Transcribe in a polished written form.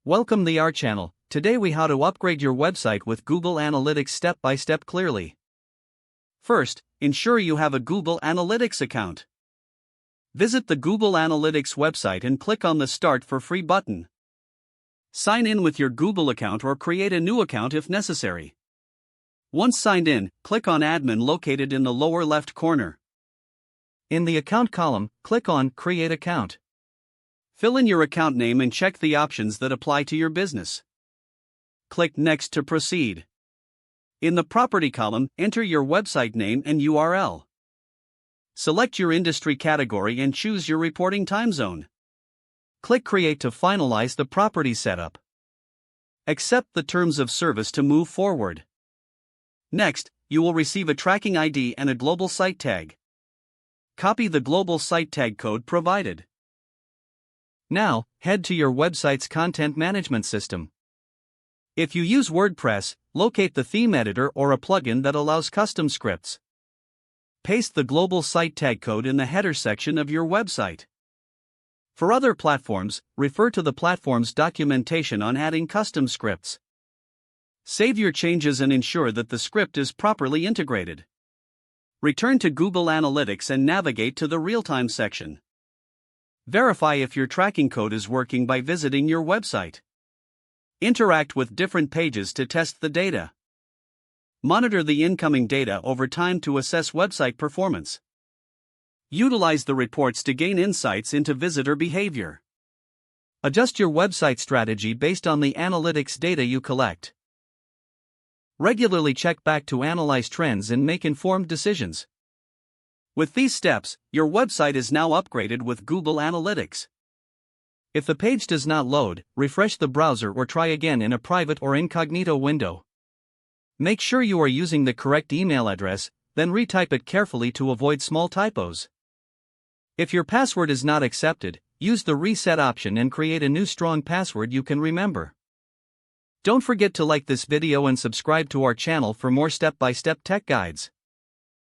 Welcome to our channel. Today we how to upgrade your website with Google Analytics step by step clearly. First, ensure you have a Google Analytics account. Visit the Google Analytics website and click on the Start for Free button. Sign in with your Google account or create a new account if necessary. Once signed in, click on Admin located in the lower left corner. In the Account column, click on Create Account. Fill in your account name and check the options that apply to your business. Click Next to proceed. In the Property column, enter your website name and URL. Select your industry category and choose your reporting time zone. Click Create to finalize the property setup. Accept the terms of service to move forward. Next, you will receive a tracking ID and a global site tag. Copy the global site tag code provided. Now, head to your website's content management system. If you use WordPress, locate the theme editor or a plugin that allows custom scripts. Paste the global site tag code in the header section of your website. For other platforms, refer to the platform's documentation on adding custom scripts. Save your changes and ensure that the script is properly integrated. Return to Google Analytics and navigate to the Real-Time section. Verify if your tracking code is working by visiting your website. Interact with different pages to test the data. Monitor the incoming data over time to assess website performance. Utilize the reports to gain insights into visitor behavior. Adjust your website strategy based on the analytics data you collect. Regularly check back to analyze trends and make informed decisions. With these steps, your website is now upgraded with Google Analytics. If the page does not load, refresh the browser or try again in a private or incognito window. Make sure you are using the correct email address, then retype it carefully to avoid small typos. If your password is not accepted, use the reset option and create a new strong password you can remember. Don't forget to like this video and subscribe to our channel for more step-by-step tech guides.